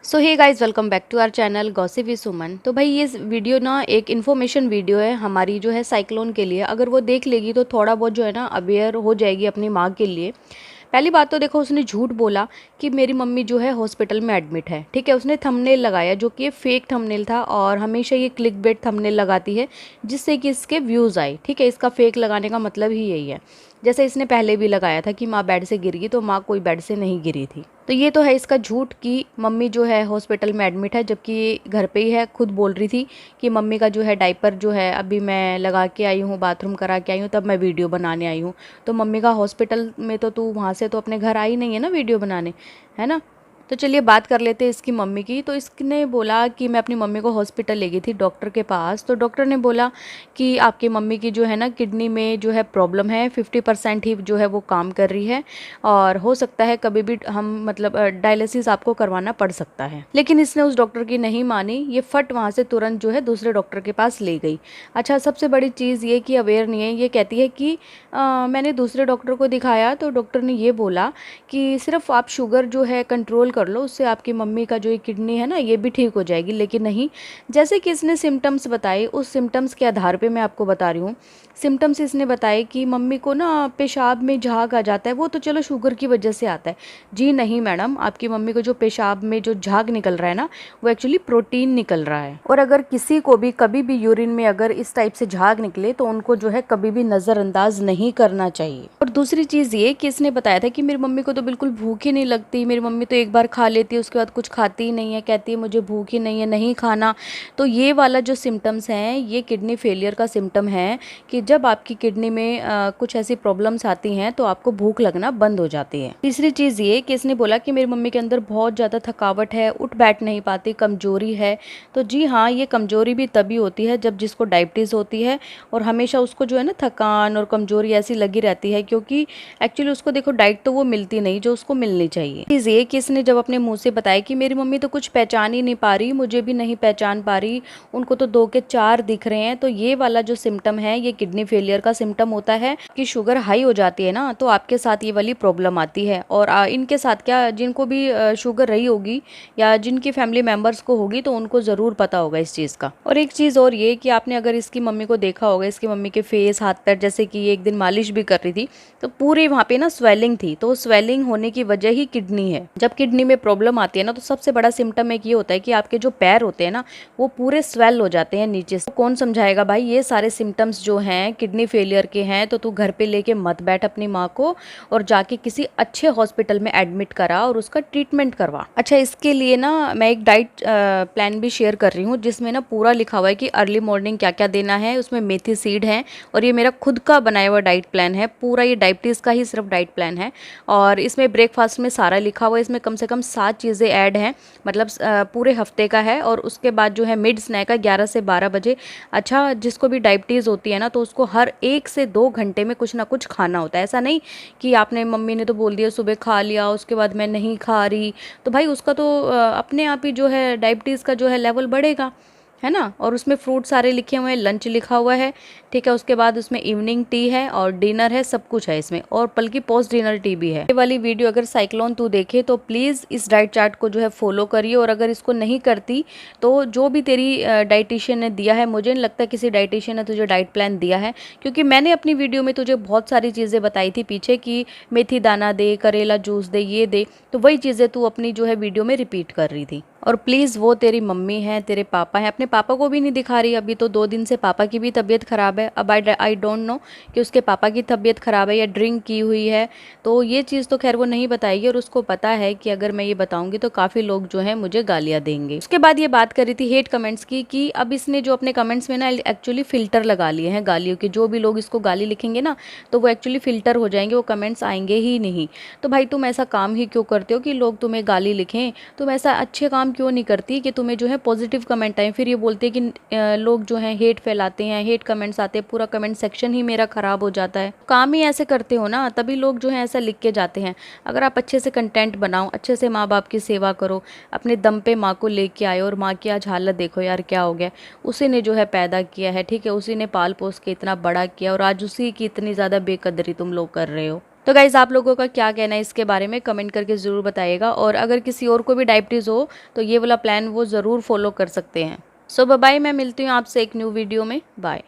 So hey guys, welcome back to our channel gossip with Suman. तो भाई ये video ना एक इन्फॉर्मेशन वीडियो है हमारी जो है साइक्लोन के लिए। अगर वो देख लेगी तो थोड़ा बहुत जो है ना अवेयर हो जाएगी अपनी माँ के लिए। पहली बात तो देखो, उसने झूठ बोला कि मेरी मम्मी जो है हॉस्पिटल में एडमिट है। ठीक है, उसने थंबनेल लगाया जो कि ये फेक थंबनेल था और हमेशा ये क्लिक बेट थंबनेल लगाती है जिससे कि इसके व्यूज़ आए। ठीक है, इसका फेक लगाने का मतलब ही यही है। जैसे इसने पहले भी लगाया था कि माँ बेड से गिर गई, तो माँ कोई बेड से नहीं गिरी थी। तो ये तो है इसका झूठ कि मम्मी जो है हॉस्पिटल में एडमिट है, जबकि ये घर पे ही है। खुद बोल रही थी कि मम्मी का जो है डायपर जो है अभी मैं लगा के आई हूँ, बाथरूम करा के आई हूँ, तब मैं वीडियो बनाने आई हूँ। तो मम्मी का हॉस्पिटल में तो तू वहाँ से तो अपने घर आई नहीं है ना वीडियो बनाने, है ना। तो चलिए बात कर लेते हैं इसकी मम्मी की। तो इसने बोला कि मैं अपनी मम्मी को हॉस्पिटल ले गई थी डॉक्टर के पास। तो डॉक्टर ने बोला कि आपकी मम्मी की जो है ना किडनी में जो है प्रॉब्लम है, 50% ही जो है वो काम कर रही है और हो सकता है कभी भी हम मतलब डायलिसिस आपको करवाना पड़ सकता है। लेकिन इसने उस डॉक्टर की नहीं मानी, ये फट वहाँ से तुरंत जो है दूसरे डॉक्टर के पास ले गई। अच्छा, सबसे बड़ी चीज़ ये कि अवेयर नहीं है। ये कहती है कि मैंने दूसरे डॉक्टर को दिखाया तो डॉक्टर ने ये बोला कि सिर्फ आप शुगर जो है कंट्रोल कर लो, उससे आपकी मम्मी का जो ये किडनी है ना ये भी ठीक हो जाएगी। लेकिन नहीं, जैसे कि इसने सिम्टम्स बताए, उस सिम्टम्स के आधार पे मैं आपको बता रही हूँ। सिम्टम्स इसने बताए कि मम्मी को ना पेशाब में झाग आ जाता है। वो तो चलो शुगर की वजह से आता है। जी नहीं मैडम, आपकी मम्मी को जो पेशाब में जो झाग निकल रहा है ना, वो एक्चुअली प्रोटीन निकल रहा है। और अगर किसी को भी कभी भी यूरिन में अगर इस टाइप से झाग निकले तो उनको जो है कभी भी नज़रअंदाज नहीं करना चाहिए। और दूसरी चीज़ ये कि इसने बताया था कि मेरी मम्मी को तो बिल्कुल भूख ही नहीं लगती, मेरी मम्मी तो एक बार खा लेती है उसके बाद कुछ खाती ही नहीं है, कहती है मुझे भूख ही नहीं है, नहीं खाना। तो ये वाला जो सिम्टम्स हैं ये किडनी फेलियर का सिम्टम है कि जब आपकी किडनी में कुछ ऐसी प्रॉब्लम्स आती हैं तो आपको भूख लगना बंद हो जाती है। तीसरी चीज़ ये कि इसने बोला कि मेरी मम्मी के अंदर बहुत ज़्यादा थकावट है, उठ बैठ नहीं पाती, कमजोरी है। तो जी हाँ, ये कमजोरी भी तभी होती है जब जिसको डायबिटीज़ होती है और हमेशा उसको जो है ना थकान और कमजोरी ऐसी लगी रहती है, क्योंकि एक्चुअली उसको देखो डाइट तो वो मिलती नहीं जो उसको मिलनी चाहिए। चीज़ ये कि इसने जब अपने मुँह से बताया कि मेरी मम्मी तो कुछ पहचान ही नहीं पा रही, मुझे भी नहीं पहचान पा रही, उनको तो 2 के 4 दिख रहे हैं। तो ये वाला जो सिम्टम है ये किडनी फेलियर का सिम्टम होता है कि शुगर हाई हो जाती है ना, तो आपके साथ ये वाली प्रॉब्लम आती है। और इनके साथ क्या, जिनको भी शुगर रही होगी या जिनकी फैमिली मेम्बर्स को होगी तो उनको ज़रूर पता होगा इस चीज़ का। और एक चीज़ और ये कि आपने अगर इसकी मम्मी को देखा होगा, इसकी मम्मी के फेस, हाथ पैर, जैसे कि ये एक दिन मालिश भी कर रही थी तो पूरे वहाँ पे ना स्वेलिंग थी। तो स्वेलिंग होने की वजह ही किडनी है। जब किडनी में प्रॉब्लम आती है ना तो सबसे बड़ा सिम्टम एक ये होता है कि आपके जो पैर होते हैं ना वो पूरे स्वेल हो जाते हैं नीचे से। तो कौन समझाएगा भाई, ये सारे सिम्टम्स जो हैं किडनी फेलियर के हैं तो तू घर पे लेके मत बैठ अपनी माँ को, और जाके किसी अच्छे हॉस्पिटल में एडमिट करा और उसका ट्रीटमेंट करवा। अच्छा, इसके लिए ना मैं एक डाइट प्लान भी शेयर कर रही हूँ जिसमें ना पूरा लिखा हुआ है कि अर्ली मॉर्निंग क्या क्या देना है। उसमें मेथी सीड है और ये मेरा खुद का बनाया हुआ डाइट प्लान है पूरा। ये डायबिटीज़ का ही सिर्फ डाइट प्लान है और इसमें ब्रेकफास्ट में सारा लिखा हुआ है। इसमें कम से कम 7 चीज़ें ऐड हैं, मतलब पूरे हफ्ते का है। और उसके बाद जो है मिड स्नैक है 11 से 12 बजे। अच्छा, जिसको भी डायबिटीज़ होती है ना तो उसको हर 1 से 2 घंटे में कुछ ना कुछ खाना होता है। ऐसा नहीं कि आपने, मम्मी ने तो बोल दिया सुबह खा लिया उसके बाद मैं नहीं खा रही, तो भाई उसका तो अपने आप ही जो है डायबिटीज़ का जो है लेवल बढ़ेगा, है ना। और उसमें फ्रूट सारे लिखे हुए हैं, लंच लिखा हुआ है, ठीक है। उसके बाद उसमें इवनिंग टी है और डिनर है, सब कुछ है इसमें, और बल्कि पोस्ट डिनर टी भी है। ये वाली वीडियो अगर साइक्लोन तू देखे तो प्लीज़ इस डाइट चार्ट को जो है फॉलो करिए। और अगर इसको नहीं करती तो जो भी तेरी डाइटिशियन ने दिया है, मुझे नहीं लगता किसी डाइटिशियन ने तुझे डाइट प्लान दिया है, क्योंकि मैंने अपनी वीडियो में तुझे बहुत सारी चीज़ें बताई थी पीछे कि मेथी दाना दे, करेला जूस दे, ये दे, तो वही चीज़ें तू अपनी जो है वीडियो में रिपीट कर रही थी। और प्लीज़ वो तेरी मम्मी है, तेरे पापा हैं, अपने पापा को भी नहीं दिखा रही अभी तो। 2 दिन से पापा की भी तबीयत ख़राब है। अब आई डोंट नो कि उसके पापा की तबीयत ख़राब है या ड्रिंक की हुई है, तो ये चीज़ तो खैर वो नहीं बताएगी। और उसको पता है कि अगर मैं ये बताऊंगी तो काफ़ी लोग जो हैं मुझे गालियाँ देंगे। उसके बाद ये बात करी थी हेट कमेंट्स की कि अब इसने जो अपने कमेंट्स में ना एक्चुअली फ़िल्टर लगा लिए हैं गालियों के। जो भी लोग इसको गाली लिखेंगे ना तो वो एक्चुअली फ़िल्टर हो जाएंगे, वो कमेंट्स आएंगे ही नहीं। तो भाई तुम ऐसा काम ही क्यों करते हो कि लोग तुम्हें गाली लिखें? तुम ऐसा अच्छे काम क्यों नहीं करती कि तुम्हें जो है पॉजिटिव कमेंट आए? फिर ये बोलते हैं कि लोग जो हैं हेट फैलाते हैं, हेट कमेंट्स आते हैं, पूरा कमेंट सेक्शन ही मेरा ख़राब हो जाता है। काम ही ऐसे करते हो ना, तभी लोग जो है ऐसा लिख के जाते हैं। अगर आप अच्छे से कंटेंट बनाओ, अच्छे से माँ बाप की सेवा करो, अपने दम पे माँ को लेके आए, और माँ की आज हालत देखो यार क्या हो गया। उसी ने जो है पैदा किया है, ठीक है, उसी ने पाल पोस के इतना बड़ा किया, और आज उसी की इतनी ज़्यादा बेकदरी तुम लोग कर रहे हो। तो गाइज़ आप लोगों का क्या कहना है इसके बारे में कमेंट करके ज़रूर बताइएगा, और अगर किसी और को भी डायबिटीज़ हो तो ये वाला प्लान वो ज़रूर फॉलो कर सकते हैं। सो बाय, मैं मिलती हूँ आपसे एक न्यू वीडियो में। बाय।